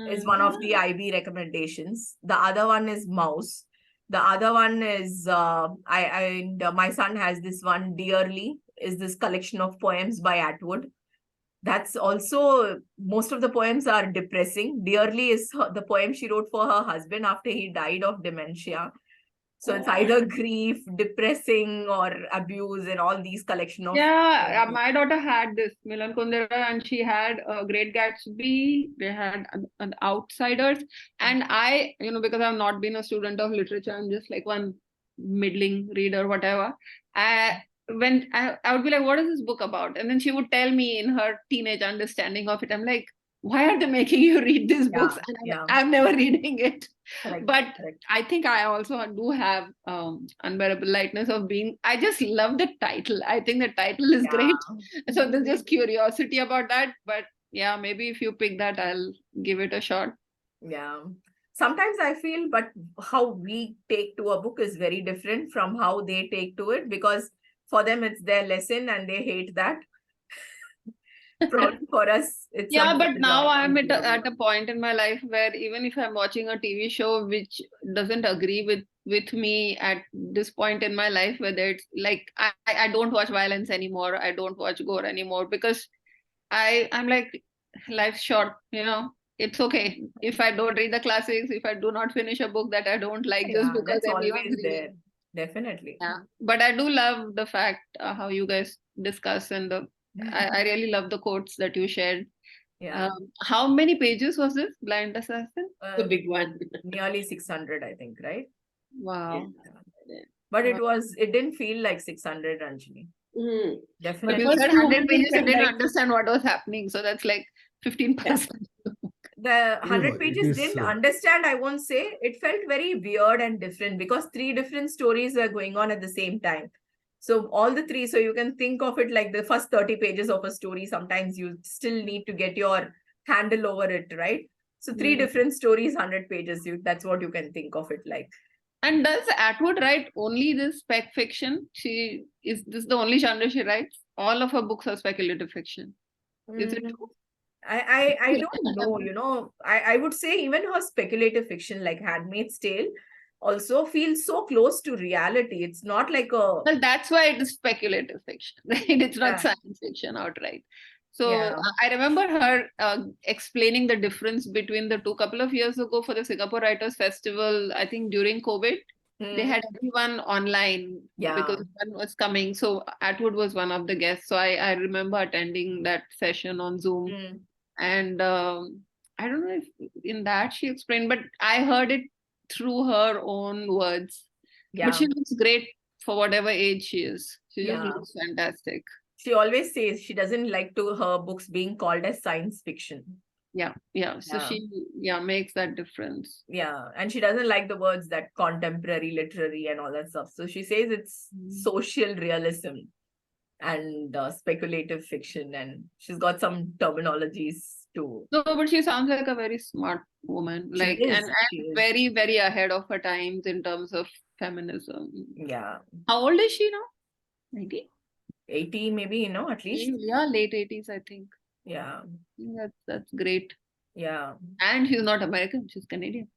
is one of the IB recommendations. The other one is Mouse. The other one is my son has this one, Dearly, is this collection of poems by Atwood. That's also, most of the poems are depressing. Dearly is the poem she wrote for her husband after he died of dementia. So it's either grief, depressing, or abuse, and all these collection of.
Yeah, my daughter had this Milan Kundera, and she had Great Gatsby. They had an Outsiders, and I, because I've not been a student of literature, I'm just like one middling reader, whatever. When I would be like, what is this book about? And then she would tell me in her teenage understanding of it. I'm like, why are they making you read these books? And I'm never reading it. Correct. I think I also do have Unbearable Lightness of Being. I just love the title. I think the title is great. So there's just curiosity about that. But yeah, maybe if you pick that, I'll give it a shot.
Yeah. Sometimes I feel, but how we take to a book is very different from how they take to it, because for them it's their lesson and they hate that. For us, it's
but now I'm at a point in my life where even if I'm watching a TV show which doesn't agree with me at this point in my life, whether it's like I don't watch violence anymore, I don't watch gore anymore, because I'm like, life's short, it's okay if I don't read the classics, if I do not finish a book that I don't like, just because
that's
everyone's
always there.
reading.
Definitely.
Yeah, but I do love the fact how you guys discuss, and I really love the quotes that you shared.
Yeah.
How many pages was this Blind Assassin?
The big one.
Nearly 600, I think, right?
Wow.
Yeah. But it didn't feel like 600, Ranjini.
But
Definitely.
you said 100 pages, you didn't understand what was happening. So that's like 15%.
the
No,
100
it
pages
is,
didn't understand, I won't say. It felt very weird and different because three different stories were going on at the same time. So all the three, so you can think of it like the first 30 pages of a story. Sometimes you still need to get your handle over it, right? So three different stories, 100 pages. That's what you can think of it like.
And does Atwood write only this spec fiction? Is this the only genre she writes? All of her books are speculative fiction. Is it
Mm,
true?
I don't know, I would say even her speculative fiction like Handmaid's Tale also feels so close to reality. It's not like a
Well, that's why it is speculative fiction, right? It's not
Yeah.
science fiction outright. So
Yeah.
I remember her explaining the difference between the two. Couple of years ago for the Singapore Writers Festival, I think during COVID, they
Hmm.
had everyone online
Yeah.
because one was coming. So Atwood was one of the guests. So I remember attending that session on Zoom.
Hmm.
And I don't know if in that she explained, but I heard it through her own words.
Yeah.
But she looks great for whatever age she is. She just
Yeah.
looks fantastic.
She always says she doesn't like to her books being called as science fiction.
Yeah. So
Yeah.
she makes that difference.
Yeah. And she doesn't like the words that contemporary, literary, and all that stuff. So she says it's social realism and speculative fiction, and she's got some terminologies too.
No, but she sounds like a very smart woman,
She
like
is.
and
She is.
very, very ahead of her times in terms of feminism.
Yeah.
How old is she now? 90?
80 maybe, at least.
Yeah, late 80s, I think.
Yeah.
That's great.
Yeah.
And she's not American, she's Canadian.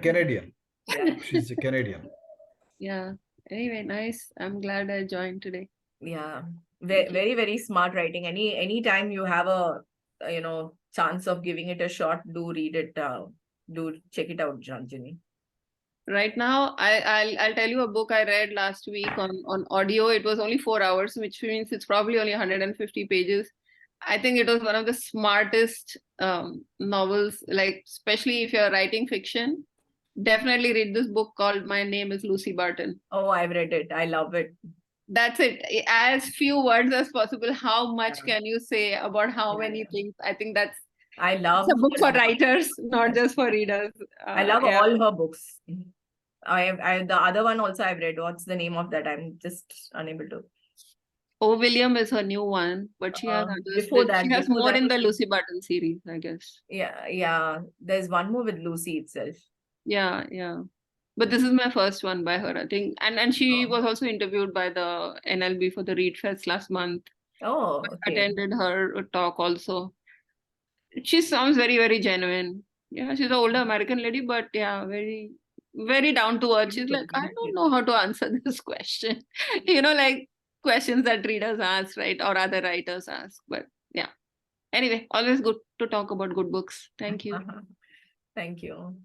Canadian.
Yeah.
She's a Canadian.
Yeah. Anyway, nice. I'm glad I joined today.
Yeah.
Thank you.
Very, very smart writing. Anytime you have a chance of giving it a shot, do read it. Do check it out, Janjani.
Right now, I'll tell you a book I read last week on audio. It was only 4 hours, which means it's probably only 150 pages. I think it was one of the smartest novels, like especially if you're writing fiction. Definitely read this book called My Name is Lucy Barton.
Oh, I've read it. I love it.
That's it. As few words as possible. How much
Yeah.
can you say about how
Yeah,
many
yeah.
things? I think that's
I love
it's a book for
her.
writers, not just for readers.
I love
Yeah.
all her books. I the other one also I've read. What's the name of that? I'm just unable to.
Oh, William is her new one, but she has others.
Before that,
She has
before
more
that
in the
was-
Lucy Barton series, I guess.
Yeah. There's one more with Lucy itself.
Yeah. But this is my first one by her, I think. And she was also interviewed by the NLB for the Read Fest last month.
Oh,
I
okay.
attended her talk also. She sounds very, very genuine. Yeah, she's an older American lady, but yeah, very, very down to earth. She's like, I don't know how to answer this question. Like questions that readers ask, right? Or other writers ask. But yeah. Anyway, always good to talk about good books. Thank you.
Thank you.